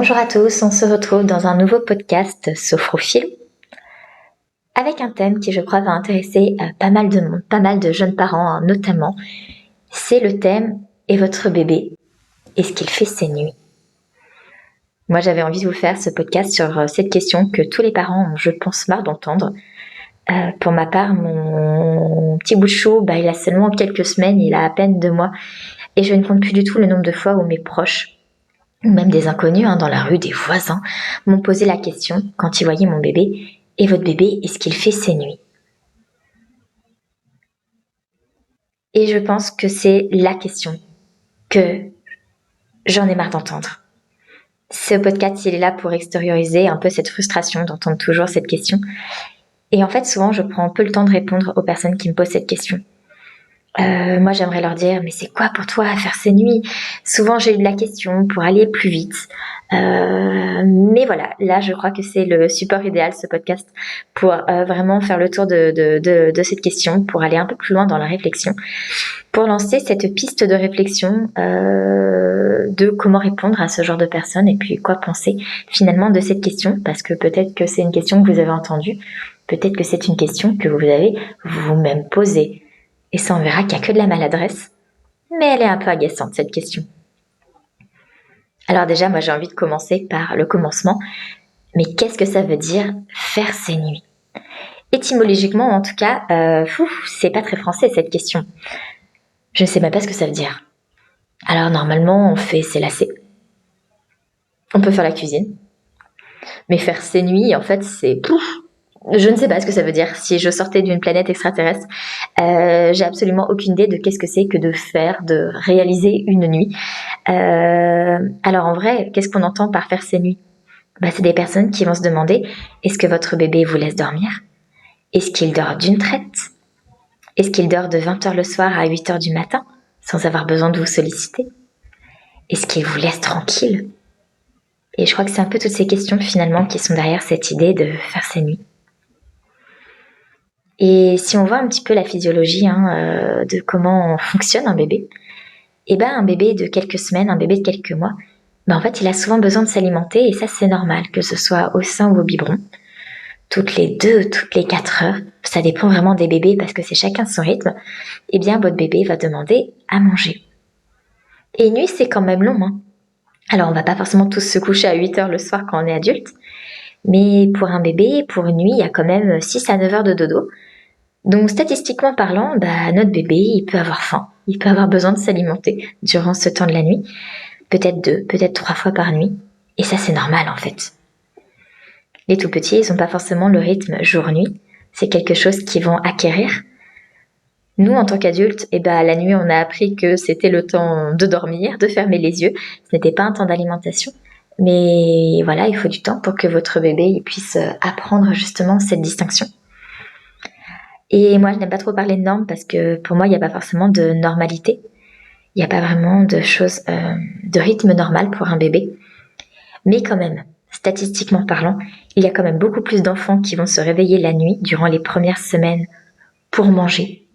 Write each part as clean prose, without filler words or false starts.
Bonjour à tous, on se retrouve dans un nouveau podcast Sophrophile avec un thème qui je crois va intéresser pas mal de monde, pas mal de jeunes parents notamment. C'est le thème « Et votre bébé, est-ce qu'il fait ses nuits ?» Moi j'avais envie de vous faire ce podcast sur cette question que tous les parents ont, je pense, marre d'entendre. Pour ma part, mon petit bout de chou, il a seulement quelques semaines, il a à peine 2 mois et je ne compte plus du tout le nombre de fois où mes proches ou même des inconnus dans la rue, des voisins, m'ont posé la question quand ils voyaient mon bébé « Et votre bébé, est-ce qu'il fait ses nuits ?» Et je pense que c'est la question que j'en ai marre d'entendre. Ce podcast, il est là pour extérioriser un peu cette frustration d'entendre toujours cette question. Et en fait, souvent, je prends peu le temps de répondre aux personnes qui me posent cette question. Moi, j'aimerais leur dire « Mais c'est quoi pour toi faire ces nuits ?» Souvent, j'ai eu de la question pour aller plus vite. Mais voilà, là, je crois que c'est le support idéal, ce podcast, pour vraiment faire le tour de cette question, pour aller un peu plus loin dans la réflexion, pour lancer cette piste de réflexion de comment répondre à ce genre de personnes et puis quoi penser finalement de cette question, parce que peut-être que c'est une question que vous avez entendue, peut-être que c'est une question que vous avez vous-même posée. Et ça, on verra qu'il n'y a que de la maladresse. Mais elle est un peu agaçante, cette question. Alors déjà, moi, j'ai envie de commencer par le commencement. Mais qu'est-ce que ça veut dire faire ses nuits ? Étymologiquement, en tout cas, c'est pas très français, cette question. Je ne sais même pas ce que ça veut dire. Alors, normalement, on fait s'élasser. On peut faire la cuisine. Mais faire ses nuits, en fait, c'est... Je ne sais pas ce que ça veut dire. Si je sortais d'une planète extraterrestre, j'ai absolument aucune idée de qu'est-ce que c'est que de réaliser une nuit. Alors en vrai, qu'est-ce qu'on entend par faire ses nuits ? C'est des personnes qui vont se demander, est-ce que votre bébé vous laisse dormir ? Est-ce qu'il dort d'une traite ? Est-ce qu'il dort de 20h le soir à 8h du matin, sans avoir besoin de vous solliciter ? Est-ce qu'il vous laisse tranquille ? Et je crois que c'est un peu toutes ces questions finalement qui sont derrière cette idée de faire ses nuits. Et si on voit un petit peu la physiologie de comment fonctionne un bébé, un bébé de quelques semaines, un bébé de quelques mois, en fait, il a souvent besoin de s'alimenter et ça, c'est normal, que ce soit au sein ou au biberon. Toutes les 2, toutes les 4 heures, ça dépend vraiment des bébés parce que c'est chacun son rythme, votre bébé va demander à manger. Et une nuit, c'est quand même long. Alors, on va pas forcément tous se coucher à 8h le soir quand on est adulte, mais pour un bébé, pour une nuit, il y a quand même 6 à 9 heures de dodo. Donc, statistiquement parlant, notre bébé, il peut avoir faim, il peut avoir besoin de s'alimenter durant ce temps de la nuit, peut-être 2, peut-être 3 fois par nuit, et ça, c'est normal en fait. Les tout petits, ils n'ont pas forcément le rythme jour-nuit, c'est quelque chose qu'ils vont acquérir. Nous, en tant qu'adultes, la nuit, on a appris que c'était le temps de dormir, de fermer les yeux. Ce n'était pas un temps d'alimentation. Mais voilà, il faut du temps pour que votre bébé il puisse apprendre justement cette distinction. Et moi, je n'aime pas trop parler de normes parce que pour moi, il n'y a pas forcément de normalité. Il n'y a pas vraiment de choses, de rythme normal pour un bébé. Mais quand même, statistiquement parlant, il y a quand même beaucoup plus d'enfants qui vont se réveiller la nuit durant les premières semaines pour manger,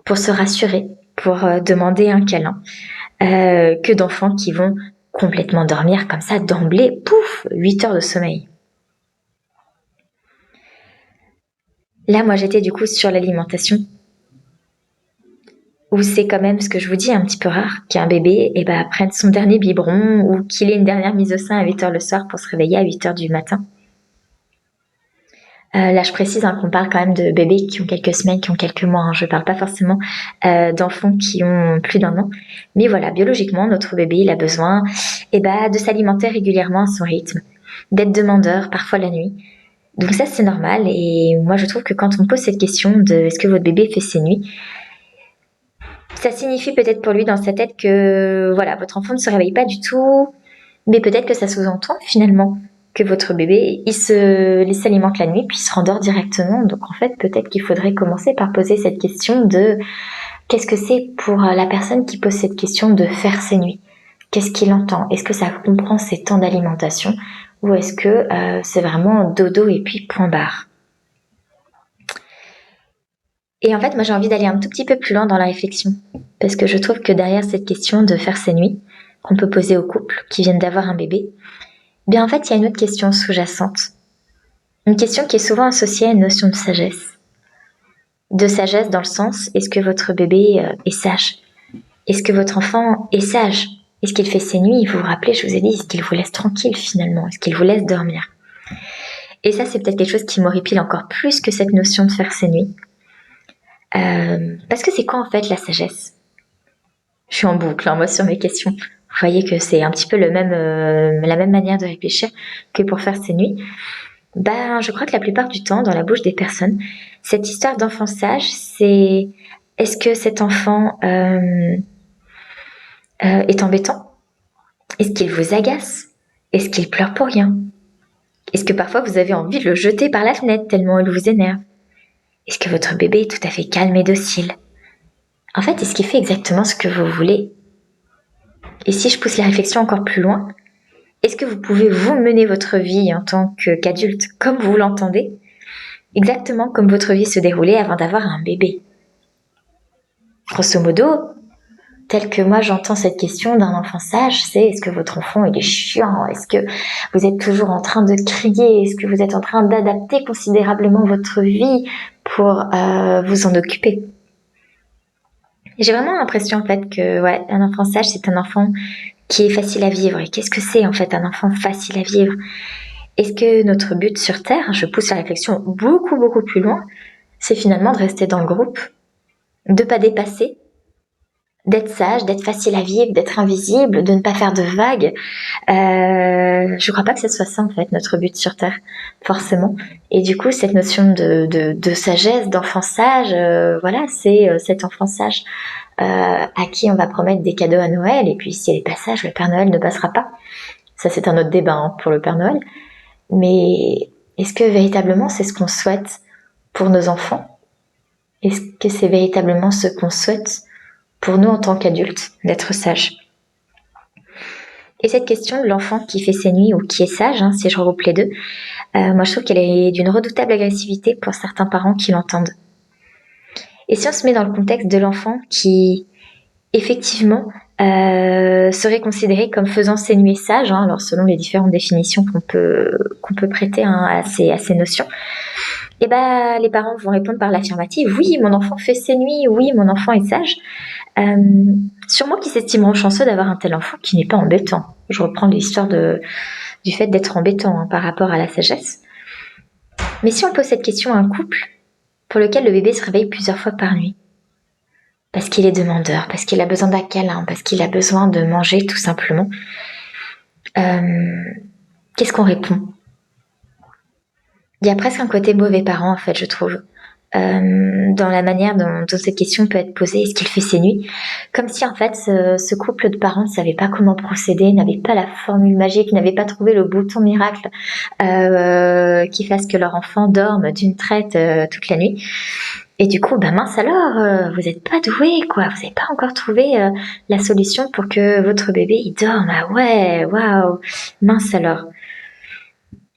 pour se rassurer, pour demander un câlin, que d'enfants qui vont complètement dormir comme ça d'emblée, 8 heures de sommeil. Là, moi, j'étais du coup sur l'alimentation, où c'est quand même ce que je vous dis, un petit peu rare qu'un bébé prenne son dernier biberon ou qu'il ait une dernière mise au sein à 8h le soir pour se réveiller à 8h du matin. Là, je précise qu'on parle quand même de bébés qui ont quelques semaines, qui ont quelques mois. Je ne parle pas forcément d'enfants qui ont plus d'1 an. Mais voilà, biologiquement, notre bébé, il a besoin de s'alimenter régulièrement à son rythme, d'être demandeur, parfois la nuit. Donc ça, c'est normal. Et moi, je trouve que quand on pose cette question de « est-ce que votre bébé fait ses nuits ?», ça signifie peut-être pour lui dans sa tête que voilà, votre enfant ne se réveille pas du tout, mais peut-être que ça sous-entend finalement que votre bébé, il s'alimente la nuit puis il se rendort directement. Donc en fait, peut-être qu'il faudrait commencer par poser cette question de qu'est-ce que c'est pour la personne qui pose cette question de faire ses nuits ? Qu'est-ce qu'il entend ? Est-ce que ça comprend ses temps d'alimentation ou est-ce que c'est vraiment dodo et puis point barre ? Et en fait, moi j'ai envie d'aller un tout petit peu plus loin dans la réflexion parce que je trouve que derrière cette question de faire ses nuits qu'on peut poser aux couples qui viennent d'avoir un bébé, Bien en fait, il y a une autre question sous-jacente. Une question qui est souvent associée à une notion de sagesse. De sagesse dans le sens, est-ce que votre bébé est sage? Est-ce que votre enfant est sage? Est-ce qu'il fait ses nuits? Vous vous rappelez, je vous ai dit, est-ce qu'il vous laisse tranquille finalement? Est-ce qu'il vous laisse dormir? Et ça, c'est peut-être quelque chose qui m'horripile encore plus que cette notion de faire ses nuits. Parce que c'est quoi en fait la sagesse? Je suis en boucle, moi, sur mes questions. Vous voyez que c'est un petit peu la même manière de réfléchir que pour faire ses nuits. Je crois que la plupart du temps, dans la bouche des personnes, cette histoire d'enfant sage, c'est est-ce que cet enfant est embêtant? Est-ce qu'il vous agace? Est-ce qu'il pleure pour rien? Est-ce que parfois vous avez envie de le jeter par la fenêtre tellement il vous énerve? Est-ce que votre bébé est tout à fait calme et docile? En fait, est-ce qu'il fait exactement ce que vous voulez? Et si je pousse la réflexion encore plus loin, est-ce que vous pouvez vous mener votre vie en tant qu'adulte comme vous l'entendez? Exactement comme votre vie se déroulait avant d'avoir un bébé. Grosso modo, tel que moi j'entends cette question d'un enfant sage, c'est est-ce que votre enfant il est chiant? Est-ce que vous êtes toujours en train de crier? Est-ce que vous êtes en train d'adapter considérablement votre vie pour vous en occuper? Et j'ai vraiment l'impression en fait que un enfant sage c'est un enfant qui est facile à vivre. Et qu'est-ce que c'est en fait un enfant facile à vivre? Est-ce que notre but sur Terre, je pousse la réflexion beaucoup beaucoup plus loin, c'est finalement de rester dans le groupe, de pas dépasser, d'être sage, d'être facile à vivre, d'être invisible, de ne pas faire de vagues. Je crois pas que ce soit ça en fait notre but sur Terre, forcément. Et du coup, cette notion de sagesse, d'enfant sage, c'est cet enfant sage à qui on va promettre des cadeaux à Noël. Et puis, si elle est pas sage, le Père Noël ne passera pas. Ça, c'est un autre débat pour le Père Noël. Mais est-ce que véritablement c'est ce qu'on souhaite pour nos enfants? Est-ce que c'est véritablement ce qu'on souhaite pour nous en tant qu'adultes, d'être sages? Et cette question de l'enfant qui fait ses nuits ou qui est sage, si je regroupe les deux, moi je trouve qu'elle est d'une redoutable agressivité pour certains parents qui l'entendent. Et si on se met dans le contexte de l'enfant qui, effectivement, serait considéré comme faisant ses nuits sages, alors selon les différentes définitions qu'on peut prêter à ces notions, et les parents vont répondre par l'affirmative. Oui, mon enfant fait ses nuits. Oui, mon enfant est sage. Sûrement qu'ils s'estimeront chanceux d'avoir un tel enfant qui n'est pas embêtant. Je reprends l'histoire du fait d'être embêtant par rapport à la sagesse. Mais si on pose cette question à un couple pour lequel le bébé se réveille plusieurs fois par nuit, parce qu'il est demandeur, parce qu'il a besoin d'un câlin, parce qu'il a besoin de manger tout simplement, qu'est-ce qu'on répond? Il y a presque un côté mauvais parent en fait, je trouve. Dans la manière dont cette question peut être posée, est-ce qu'il fait ses nuits? Comme si en fait ce couple de parents ne savait pas comment procéder, n'avait pas la formule magique, n'avait pas trouvé le bouton miracle qui fasse que leur enfant dorme d'une traite toute la nuit. Et du coup, mince alors, vous n'êtes pas doué, quoi. Vous n'avez pas encore trouvé la solution pour que votre bébé il dorme. Ah ouais, waouh, mince alors.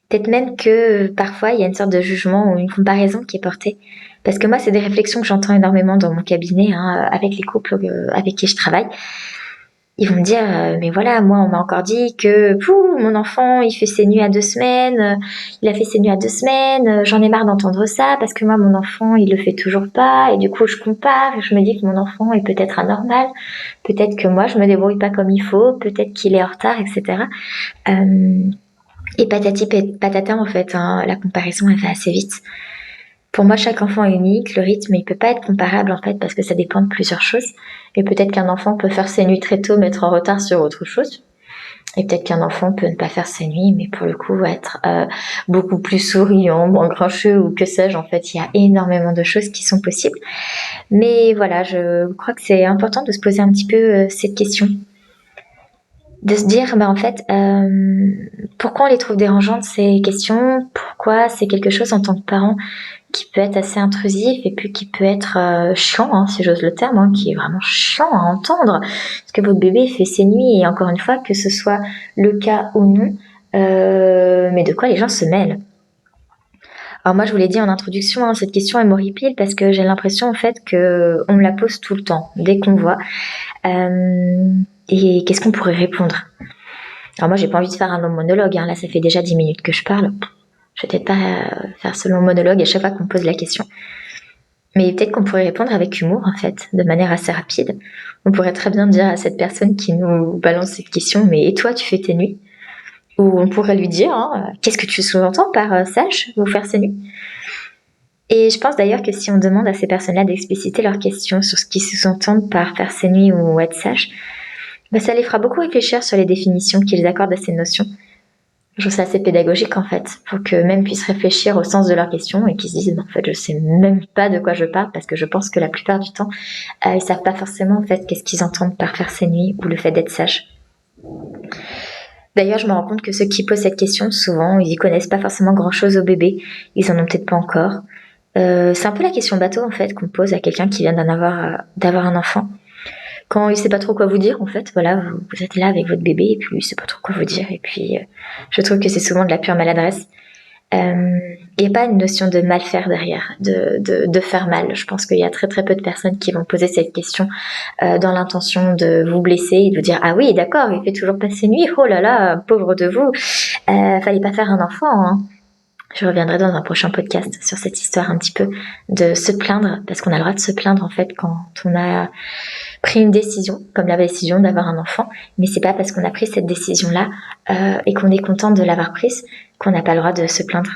Peut-être même que parfois il y a une sorte de jugement ou une comparaison qui est portée. Parce que moi, c'est des réflexions que j'entends énormément dans mon cabinet, avec les couples avec qui je travaille. Ils vont me dire, mais voilà, moi, on m'a encore dit que, mon enfant, il fait ses nuits à 2 semaines, il a fait ses nuits à 2 semaines, j'en ai marre d'entendre ça, parce que moi, mon enfant, il le fait toujours pas, et du coup, je compare, et je me dis que mon enfant est peut-être anormal, peut-être que moi, je me débrouille pas comme il faut, peut-être qu'il est en retard, etc. Et patati patata, en fait, la comparaison, elle va assez vite. Pour moi, chaque enfant est unique, le rythme, il peut pas être comparable, en fait, parce que ça dépend de plusieurs choses. Et peut-être qu'un enfant peut faire ses nuits très tôt, mais être en retard sur autre chose. Et peut-être qu'un enfant peut ne pas faire ses nuits, mais pour le coup, être beaucoup plus souriant, moins grincheux, ou que sais-je. En fait, il y a énormément de choses qui sont possibles. Mais voilà, je crois que c'est important de se poser un petit peu cette question. De se dire, en fait, pourquoi on les trouve dérangeantes, ces questions? Pourquoi c'est quelque chose en tant que parent qui peut être assez intrusif et puis qui peut être chiant, si j'ose le terme, qui est vraiment chiant à entendre, parce que votre bébé fait ses nuits, et encore une fois, que ce soit le cas ou non, mais de quoi les gens se mêlent. Alors moi, je vous l'ai dit en introduction, cette question elle m'horripile parce que j'ai l'impression en fait que on me la pose tout le temps, dès qu'on voit. Et qu'est-ce qu'on pourrait répondre? Alors moi, j'ai pas envie de faire un long monologue, hein. Là, ça fait déjà 10 minutes que je parle. Je vais peut-être pas faire ce long monologue à chaque fois qu'on me pose la question. Mais peut-être qu'on pourrait répondre avec humour, en fait, de manière assez rapide. On pourrait très bien dire à cette personne qui nous balance cette question, mais et toi, tu fais tes nuits? Ou on pourrait lui dire, hein, qu'est-ce que tu sous-entends par sage ou faire ses nuits? Et je pense d'ailleurs que si on demande à ces personnes-là d'expliciter leurs questions sur ce qu'ils sous-entendent par faire ses nuits ou être sage, bah, ça les fera beaucoup réfléchir sur les définitions qu'ils accordent à ces notions. Je trouve ça assez pédagogique en fait, pour qu'eux-mêmes puissent réfléchir au sens de leurs questions et qu'ils se disent en fait je sais même pas de quoi je parle parce que je pense que la plupart du temps ils savent pas forcément en fait qu'est-ce qu'ils entendent par faire ses nuits ou le fait d'être sage. D'ailleurs je me rends compte que ceux qui posent cette question souvent ils y connaissent pas forcément grand chose au bébé, ils en ont peut-être pas encore. C'est un peu la question bateau en fait qu'on pose à quelqu'un qui vient d'avoir un enfant. Quand il sait pas trop quoi vous dire, en fait, voilà, vous êtes là avec votre bébé et puis il sait pas trop quoi vous dire. Et puis, je trouve que c'est souvent de la pure maladresse. Il n'y a pas une notion de mal faire derrière, de faire mal. Je pense qu'il y a très très peu de personnes qui vont poser cette question dans l'intention de vous blesser et de vous dire ah oui d'accord il fait toujours pas ses nuits, oh là là pauvre de vous, fallait pas faire un enfant. Hein. Je reviendrai dans un prochain podcast sur cette histoire un petit peu de se plaindre parce qu'on a le droit de se plaindre en fait quand on a pris une décision, comme la décision d'avoir un enfant, mais c'est pas parce qu'on a pris cette décision-là et qu'on est content de l'avoir prise qu'on n'a pas le droit de se plaindre.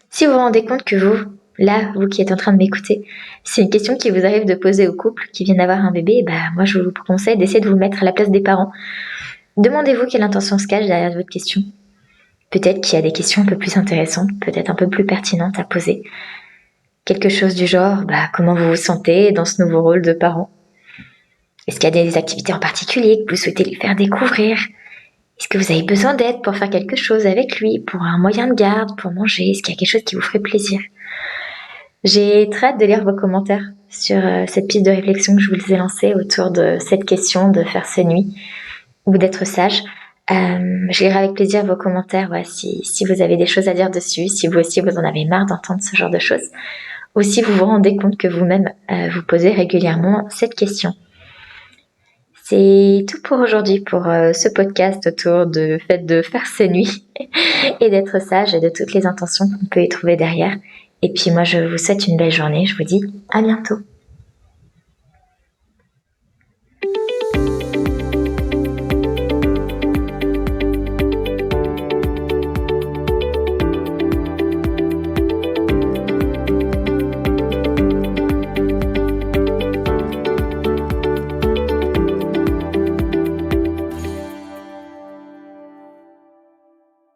Si vous vous rendez compte que vous, là, vous qui êtes en train de m'écouter, c'est une question qui vous arrive de poser au couple qui vient d'avoir un bébé, bah moi je vous conseille d'essayer de vous mettre à la place des parents. Demandez-vous quelle intention se cache derrière votre question. Peut-être qu'il y a des questions un peu plus intéressantes, peut-être un peu plus pertinentes à poser. Quelque chose du genre, bah, comment vous vous sentez dans ce nouveau rôle de parent? Est-ce qu'il y a des activités en particulier que vous souhaitez lui faire découvrir? Est-ce que vous avez besoin d'aide pour faire quelque chose avec lui, pour un moyen de garde, pour manger? Est-ce qu'il y a quelque chose qui vous ferait plaisir? J'ai très hâte de lire vos commentaires sur cette piste de réflexion que je vous ai lancée autour de cette question de faire ses nuits ou d'être sage. Je lirai avec plaisir vos commentaires si vous avez des choses à dire dessus, si vous aussi vous en avez marre d'entendre ce genre de choses, ou si vous vous rendez compte que vous-même vous posez régulièrement cette question. C'est tout pour aujourd'hui, pour ce podcast autour du fait de faire ses nuits et d'être sage et de toutes les intentions qu'on peut y trouver derrière. Et puis moi, je vous souhaite une belle journée. Je vous dis à bientôt.